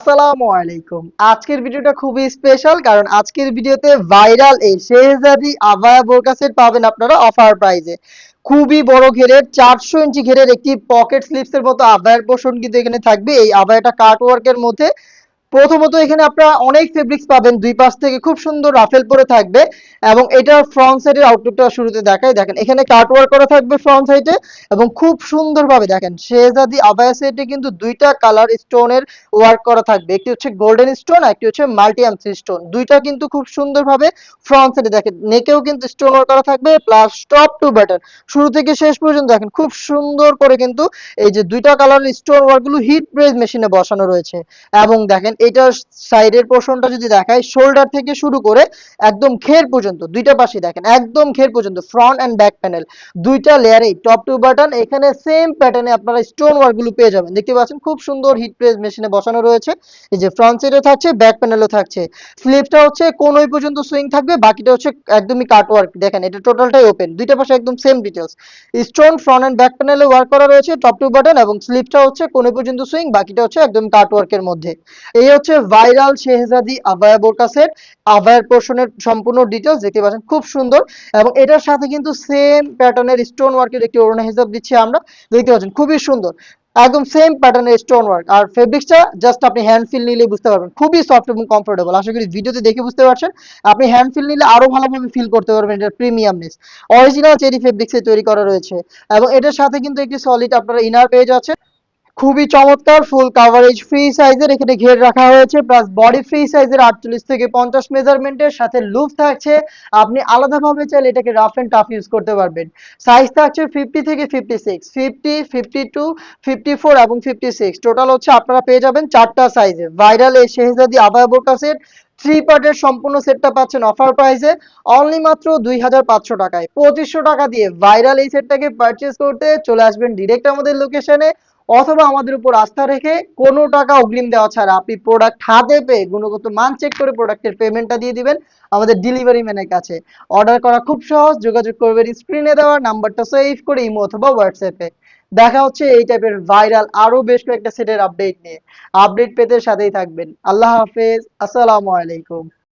আসসালামু আলাইকুম। আজকের ভিডিওটা খুবই স্পেশাল কারণ আজকের ভিডিওতে ভাইরাল এই শেহজাদি আবায়া বোরকা সেট পাবেন আপনারা অফার প্রাইজে। খুবই বড় ঘেরের 400 ইঞ্চি ঘেরের একটি পকেট স্লিপসের মতো আবায়ার পোর্শন কিন্তু এখানে থাকবে। এই আবায়াটা কাট ওয়ার্কের মধ্যে। প্রথমত এখানে আপনারা অনেক ফেব্রিক্স পাবেন, দুই পাশ থেকে খুব সুন্দর রাফেল পরে থাকবে এবং এটার ফ্রন্ট সাইডের আউটলুকটা শুরুতে দেখাই। দেখেন এখানে কাট ওয়ার্ক করা থাকবে ফ্রন্ট সাইডে এবং খুব সুন্দরভাবে দেখেন শেহজাদি আবায়া সেটে কিন্তু দুইটা কালার স্টোনের ওয়ার্ক করা থাকবে, একটি হচ্ছে গোল্ডেন স্টোন আর একটি হচ্ছে মাল্টি আমসি স্টোন। দুইটা কিন্তু খুব সুন্দরভাবে ফ্রন্ট সাইডে দেখেন নেকেও কিন্তু স্টোন ওয়ার্ক করা থাকবে প্লাস টপ টু বাটন শুরু থেকে শেষ পর্যন্ত দেখেন খুব সুন্দর করে কিন্তু এই যে দুইটা কালারের স্টোন ওয়ার্ক গুলো হিট প্রেস মেশিনে বসানো রয়েছে। এবং দেখেন এটার সাইডের পোর্শনটা যদি দেখায় শোল্ডার থেকে শুরু করে একদম ঘের পর্যন্ত দুইটা পাশে দেখেন একদম ঘের পর্যন্ত ফ্রন্ট এন্ড ব্যাক প্যানেল দুইটা লেয়ারে টপ টু বাটন এখানে সেম প্যাটার্নে আপনারা স্টোন ওয়ার্ক গুলো পেয়ে যাবেন। দেখতে পাচ্ছেন খুব সুন্দর হিট প্রেস মেশিনে বসানো রয়েছে। এই যে ফ্রন্ট সাইডে থাকছে, ব্যাক প্যানেলও থাকছে। স্লিভটা হচ্ছে কোনই পর্যন্ত সুইং থাকবে, বাকিটা হচ্ছে একদমই কাট ওয়ার্ক। দেখেন এটা টোটালটাই ওপেন, দুইটা পাশে একদম same details. Stone front end back প্যানেলে ওয়ার্ক করা রয়েছে টপ টু বাটন এবং স্লিভটা হচ্ছে কোনই পর্যন্ত সুইং, বাকিটা হচ্ছে একদম কাট ওয়ার্কের মধ্যে। এই হচ্ছে ভাইরাল শেহজাদি আবায়া বোরকা সেট। আবায়ার পোর্শনের সম্পূর্ণ ডিটেলস দেখতে পাচ্ছেন খুব সুন্দর এবং এটার সাথে কিন্তু সেম প্যাটার্নের স্টোন ওয়ার্কের একটি ওড়না হিসাব দিচ্ছি আমরা। দেখতে পাচ্ছেন খুবই সুন্দর একদম সেম প্যাটার্নের স্টোন ওয়ার্ক। আর ফেব্রিক্সটা জাস্ট আপনি হ্যান্ড ফিল নিলে বুঝতে পারবেন, খুবই সফট এবং কমফোর্টেবল। আশা করি ভিডিওতে দেখে বুঝতে পারছেন। আপনি হ্যান্ড ফিল নিলে আরো ভালোভাবে ফিল করতে পারবেন এটার প্রিমিয়ামনেস। অরিজিনাল চেরি ফেব্রিক্সে তৈরি করা রয়েছে এবং এটার সাথে কিন্তু একটি সলিড আপনারা ইনার পেয়ে যাচ্ছেন। খুবই চমৎকার ফুল কাভারেজ ফ্রি সাইজের এখানে ঘের রাখা হয়েছে প্লাস বডি ফ্রি সাইজের 48 থেকে 50 মেজারমেন্টের সাথে লুপ থাকছে। আপনি আলাদাভাবে চাইলে এটাকে রাফ এন্ড টাফ ইউজ করতে পারবেন। সাইজ থাকছে 50 থেকে 56, 50, 52, 54 এবং 56। টোটাল হচ্ছে আপনারা পেয়ে যাবেন চারটা সাইজে। ভাইরাল এই শেহজাদি আবায়া বোরকা সেট থ্রি পার্টের সম্পূর্ণ সেটটা পাচ্ছেন অফার প্রাইসে অনলি মাত্র 2500 টাকায়। 2500 টাকা দিয়ে ভাইরাল এই সেটটাকে পারচেজ করতে চলে আসবেন ডিরেক্ট আমাদের লোকেশনে অথবা আমাদের উপর আস্থা রেখে কোনো টাকা অগ্রিম দেওয়া ছাড়া আপনি প্রোডাক্ট হাতে পেয়ে গুণগত মান চেক করে প্রোডাক্টের পেমেন্টটা দিয়ে দিবেন আমাদের ডেলিভারি ম্যানের কাছে। অর্ডার করা খুব সহজ, যোগাযোগ করবেন স্ক্রিনে দেওয়া নাম্বারটা সেভ করে ইমো অথবা হোয়াটসঅ্যাপে। দেখা হচ্ছে এই টাইপের ভাইরাল আরো বেশ কয়েকটা সেটের আপডেট নিয়ে। আপডেট পেতে সাথেই থাকবেন। আল্লাহ হাফেজ, আসসালামু আলাইকুম।